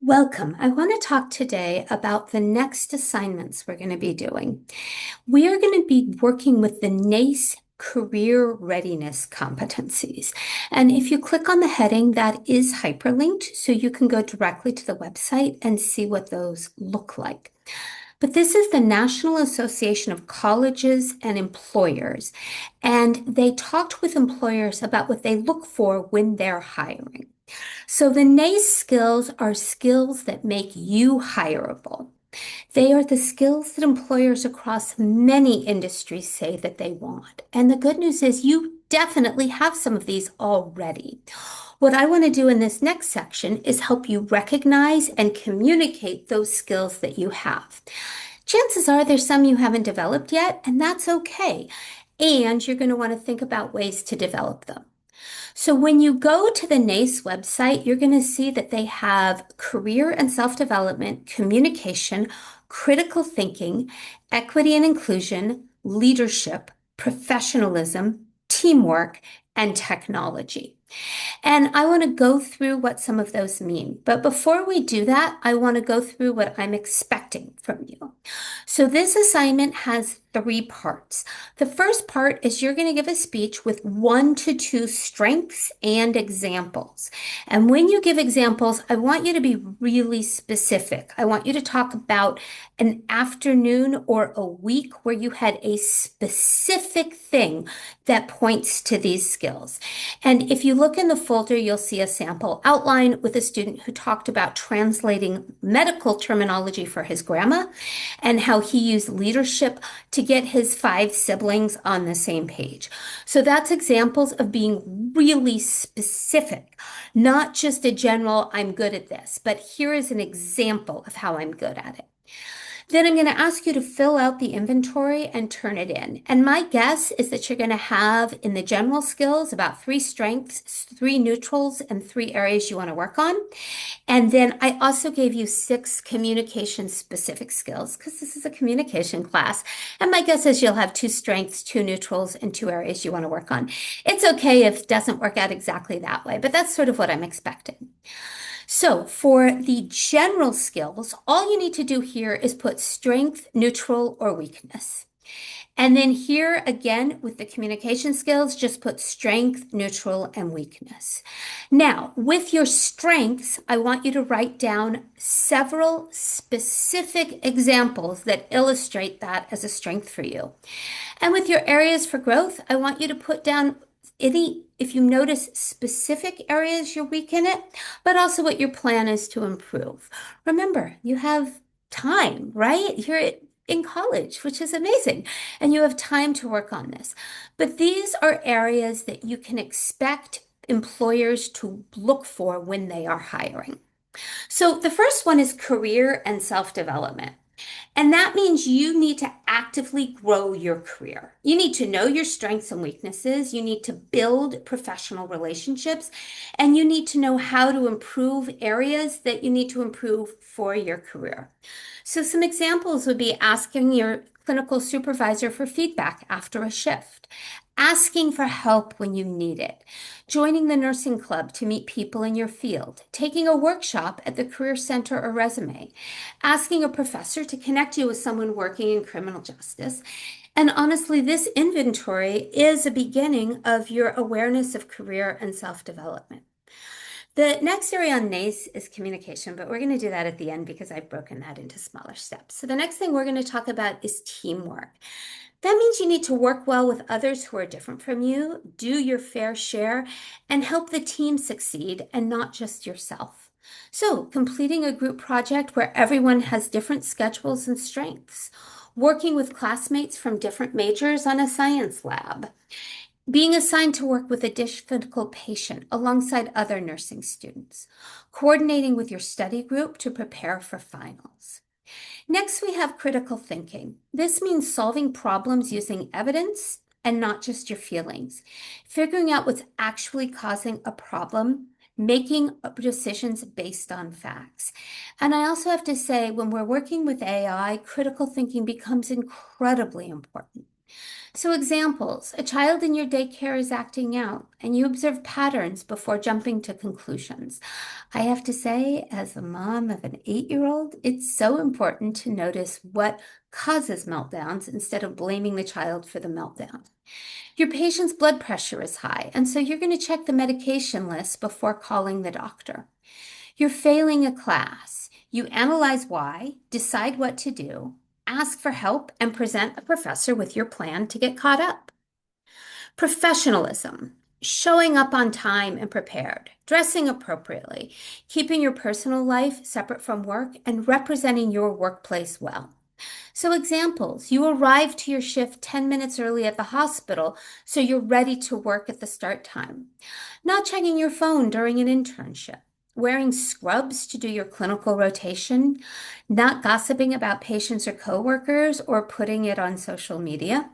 Welcome. I want to talk today about the next assignments we're going to be doing. We are going to be working with the NACE Career Readiness Competencies. And if you click on the heading, that is hyperlinked, so you can go directly to the website and see what those look like. But this is the National Association of Colleges and Employers, and they talked with employers about what they look for when they're hiring. So the NACE skills are skills that make you hireable. They are the skills that employers across many industries say that they want. And the good news is you definitely have some of these already. What I want to do in this next section is help you recognize and communicate those skills that you have. Chances are there's some you haven't developed yet, and that's okay. And you're going to want to think about ways to develop them. So when you go to the NACE website, you're going to see that they have career and self-development, communication, critical thinking, equity and inclusion, leadership, professionalism, teamwork, and technology. And I want to go through what some of those mean. But before we do that, I want to go through what I'm expecting from you. So this assignment has three parts. The first part is you're going to give a speech with 1 to 2 strengths and examples. And when you give examples, I want you to be really specific. I want you to talk about an afternoon or a week where you had a specific thing that points to these skills. And if you look in the folder, you'll see a sample outline with a student who talked about translating medical terminology for his grandma and how he used leadership to get his 5 siblings on the same page. So that's examples of being really specific, not just a general, I'm good at this, but here is an example of how I'm good at it. Then I'm going to ask you to fill out the inventory and turn it in. And my guess is that you're going to have in the general skills about 3 strengths, 3 neutrals, and 3 areas you want to work on. And then I also gave you 6 communication specific skills because this is a communication class. And my guess is you'll have 2 strengths, 2 neutrals, and 2 areas you want to work on. It's okay if it doesn't work out exactly that way, but that's sort of what I'm expecting. So for the general skills, all you need to do here is put strength, neutral, or weakness. And then here again with the communication skills, just put strength, neutral, and weakness. Now, with your strengths, I want you to write down several specific examples that illustrate that as a strength for you. And with your areas for growth, I want you to put down if you notice specific areas you're weak in it, but also what your plan is to improve. Remember, you have time, right? You're in college, which is amazing, and you have time to work on this. But these are areas that you can expect employers to look for when they are hiring. So the first one is career and self-development. And that means you need to actively grow your career. You need to know your strengths and weaknesses. You need to build professional relationships, and you need to know how to improve areas that you need to improve for your career. So some examples would be asking your clinical supervisor for feedback after a shift, asking for help when you need it, joining the nursing club to meet people in your field, taking a workshop at the Career Center or Resume, asking a professor to connect you with someone working in criminal justice. And honestly, this inventory is a beginning of your awareness of career and self-development. The next area on NACE is communication, but we're going to do that at the end because I've broken that into smaller steps. So the next thing we're going to talk about is teamwork. That means you need to work well with others who are different from you, do your fair share, and help the team succeed and not just yourself. So completing a group project where everyone has different schedules and strengths, working with classmates from different majors on a science lab, being assigned to work with a difficult patient alongside other nursing students, coordinating with your study group to prepare for finals. Next, we have critical thinking. This means solving problems using evidence and not just your feelings, figuring out what's actually causing a problem, making decisions based on facts. And I also have to say, when we're working with AI, critical thinking becomes incredibly important. So, examples: a child in your daycare is acting out, and you observe patterns before jumping to conclusions. I have to say, as a mom of an 8-year-old, it's so important to notice what causes meltdowns instead of blaming the child for the meltdown. Your patient's blood pressure is high, and so you're going to check the medication list before calling the doctor. You're failing a class. You analyze why, decide what to do, ask for help, and present a professor with your plan to get caught up. Professionalism, showing up on time and prepared, dressing appropriately, keeping your personal life separate from work, and representing your workplace well. So, examples: you arrive to your shift 10 minutes early at the hospital, so you're ready to work at the start time. Not checking your phone during an internship. Wearing scrubs to do your clinical rotation. Not gossiping about patients or coworkers or putting it on social media.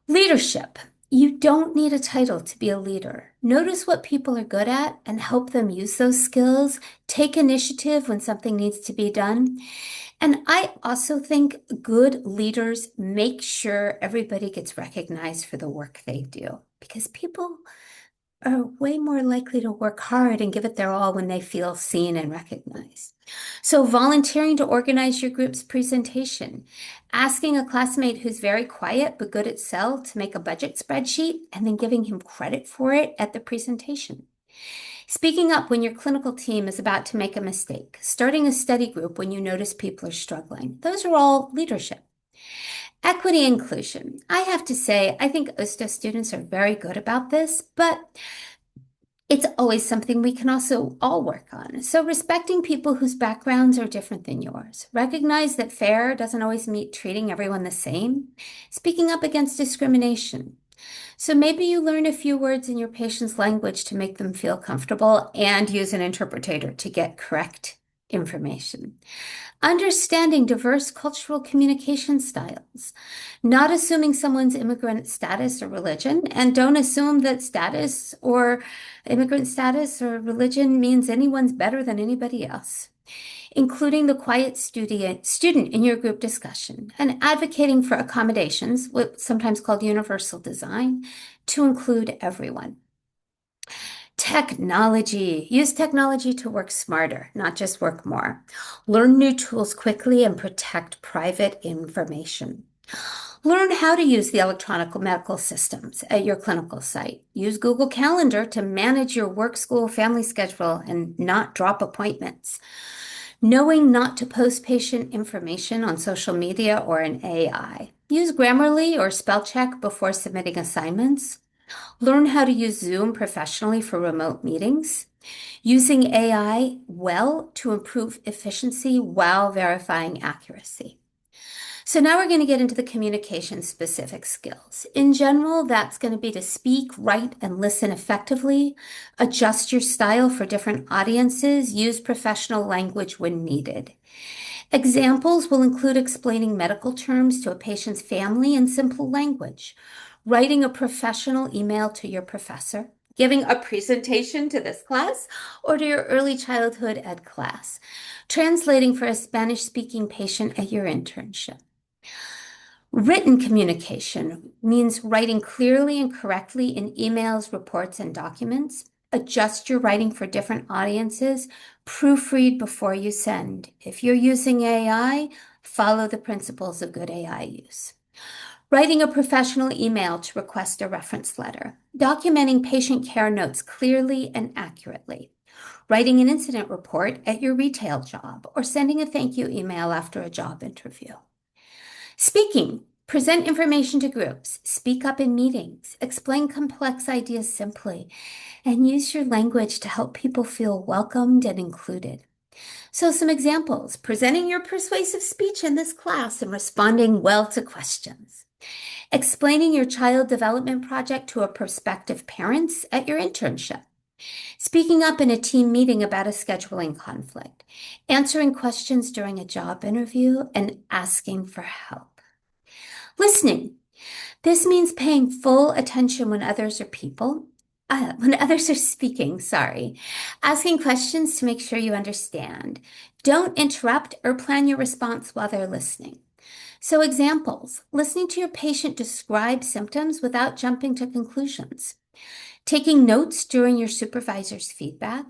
Leadership. You don't need a title to be a leader. Notice what people are good at and help them use those skills. Take initiative when something needs to be done. And I also think good leaders make sure everybody gets recognized for the work they do, because people are way more likely to work hard and give it their all when they feel seen and recognized. So, volunteering to organize your group's presentation, asking a classmate who's very quiet but good at Excel to make a budget spreadsheet, and then giving him credit for it at the presentation. Speaking up when your clinical team is about to make a mistake, starting a study group when you notice people are struggling. Those are all leadership. Equity inclusion. I have to say, I think OSTA students are very good about this, but it's always something we can also all work on. So, respecting people whose backgrounds are different than yours. Recognize that fair doesn't always mean treating everyone the same. Speaking up against discrimination. So maybe you learn a few words in your patient's language to make them feel comfortable and use an interpreter to get correct information. Understanding diverse cultural communication styles. Not assuming someone's immigrant status or religion, and don't assume that status or immigrant status or religion means anyone's better than anybody else. Including the quiet student in your group discussion, and advocating for accommodations, what's sometimes called universal design, to include everyone. Technology. Use technology to work smarter, not just work more. Learn new tools quickly and protect private information. Learn how to use the electronic medical systems at your clinical site. Use Google Calendar to manage your work, school, family schedule and not drop appointments. Knowing not to post patient information on social media or in AI. Use Grammarly or spell check before submitting assignments. Learn how to use Zoom professionally for remote meetings. Using AI well to improve efficiency while verifying accuracy. So now we're going to get into the communication specific skills. In general, that's going to be to speak, write, and listen effectively, adjust your style for different audiences, use professional language when needed. Examples will include explaining medical terms to a patient's family in simple language, writing a professional email to your professor, giving a presentation to this class or to your early childhood ed class, translating for a Spanish-speaking patient at your internship. Written communication means writing clearly and correctly in emails, reports, and documents. Adjust your writing for different audiences. Proofread before you send. If you're using AI, follow the principles of good AI use. Writing a professional email to request a reference letter. Documenting patient care notes clearly and accurately. Writing an incident report at your retail job or sending a thank you email after a job interview. Speaking. Present information to groups. Speak up in meetings. Explain complex ideas simply. And use your language to help people feel welcomed and included. So some examples: presenting your persuasive speech in this class and responding well to questions. Explaining your child development project to a prospective parents at your internship. Speaking up in a team meeting about a scheduling conflict. Answering questions during a job interview and asking for help. Listening. This means paying full attention when others are speaking, sorry. Asking questions to make sure you understand. Don't interrupt or plan your response while they're listening. So, examples: listening to your patient describe symptoms without jumping to conclusions, taking notes during your supervisor's feedback,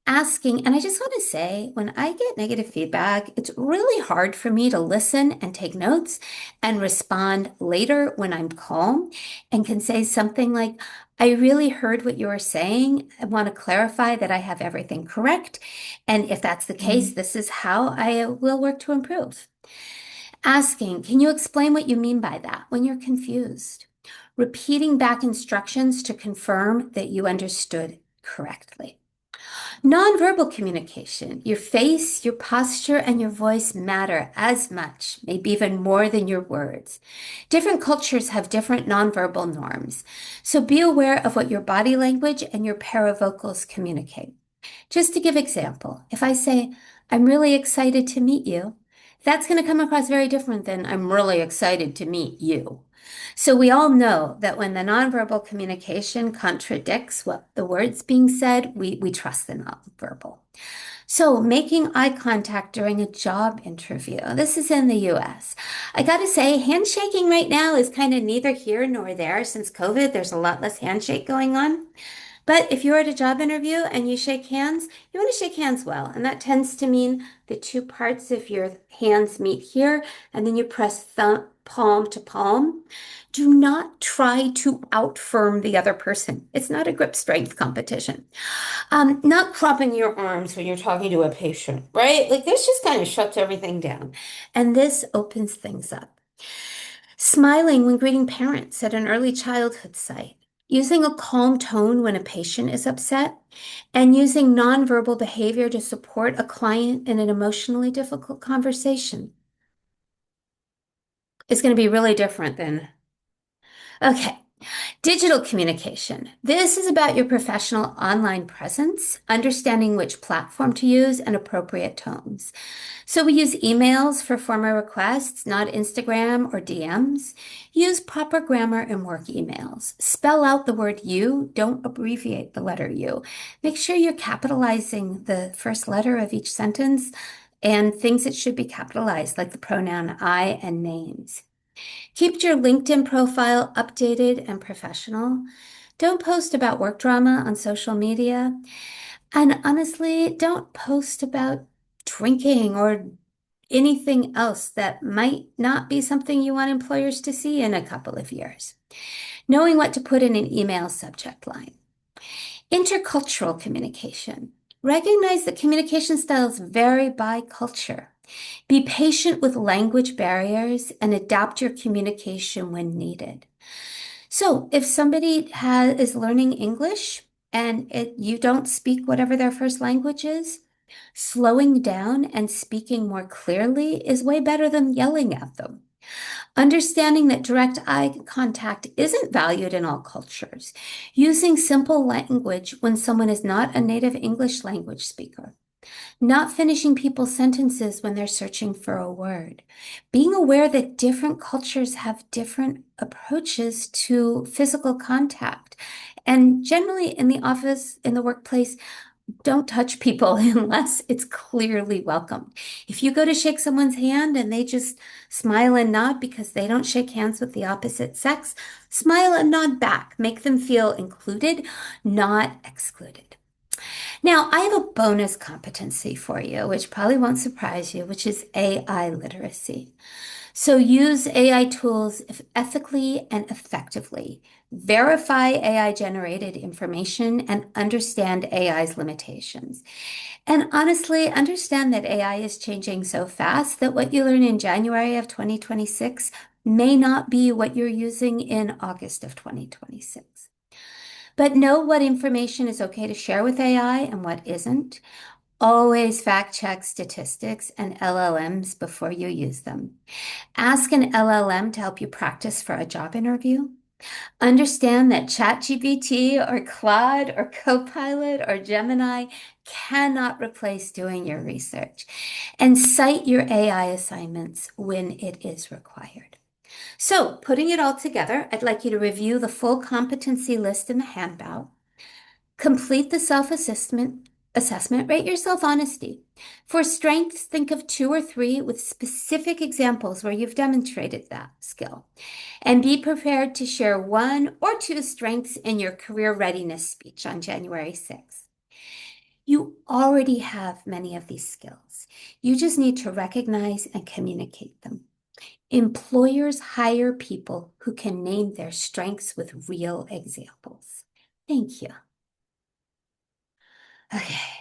asking, and I just want to say, when I get negative feedback, it's really hard for me to listen and take notes and respond later when I'm calm and can say something like, I really heard what you were saying. I want to clarify that I have everything correct. And if that's the case, this is how I will work to improve. Asking, can you explain what you mean by that when you're confused? Repeating back instructions to confirm that you understood correctly. Nonverbal communication, your face, your posture, and your voice matter as much, maybe even more than your words. Different cultures have different nonverbal norms, so be aware of what your body language and your paravocals communicate. Just to give example, if I say, I'm really excited to meet you, that's going to come across very different than I'm really excited to meet you. So we all know that when the nonverbal communication contradicts what the words being said, we trust the nonverbal. So making eye contact during a job interview. This is in the US. I gotta say, handshaking right now is kind of neither here nor there. Since COVID, there's a lot less handshake going on. But if you're at a job interview and you shake hands, you want to shake hands well. And that tends to mean the two parts of your hands meet here, and then you press thumb, palm to palm. Do not try to outfirm the other person. It's not a grip strength competition. Not cropping your arms when you're talking to a patient, right? Like this just kind of shuts everything down. And this opens things up. Smiling when greeting parents at an early childhood site, using a calm tone when a patient is upset, and using nonverbal behavior to support a client in an emotionally difficult conversation is going to be really different than, okay. Digital communication. This is about your professional online presence, understanding which platform to use, and appropriate tones. So we use emails for formal requests, not Instagram or DMs. Use proper grammar in work emails. Spell out the word you, don't abbreviate the letter U. Make sure you're capitalizing the first letter of each sentence and things that should be capitalized, like the pronoun I and names. Keep your LinkedIn profile updated and professional. Don't post about work drama on social media. And honestly, don't post about drinking or anything else that might not be something you want employers to see in a couple of years. Knowing what to put in an email subject line. Intercultural communication. Recognize that communication styles vary by culture. Be patient with language barriers and adapt your communication when needed. So, if somebody is learning English and you don't speak whatever their first language is, slowing down and speaking more clearly is way better than yelling at them. Understanding that direct eye contact isn't valued in all cultures. Using simple language when someone is not a native English language speaker. Not finishing people's sentences when they're searching for a word. Being aware that different cultures have different approaches to physical contact. And generally in the office, in the workplace, don't touch people unless it's clearly welcomed. If you go to shake someone's hand and they just smile and nod because they don't shake hands with the opposite sex, smile and nod back. Make them feel included, not excluded. Now, I have a bonus competency for you, which probably won't surprise you, which is AI literacy. So use AI tools ethically and effectively. Verify AI generated information and understand AI's limitations. And honestly, understand that AI is changing so fast that what you learn in January of 2026 may not be what you're using in August of 2026. But know what information is okay to share with AI and what isn't. Always fact check statistics and LLMs before you use them. Ask an LLM to help you practice for a job interview. Understand that ChatGPT or Claude or Copilot or Gemini cannot replace doing your research. And cite your AI assignments when it is required. So, putting it all together, I'd like you to review the full competency list in the handout, complete the self-assessment, Assessment, rate yourself honesty. For strengths, think of two or three with specific examples where you've demonstrated that skill. And be prepared to share one or two strengths in your career readiness speech on January 6th. You already have many of these skills. You just need to recognize and communicate them. Employers hire people who can name their strengths with real examples. Thank you. Okay,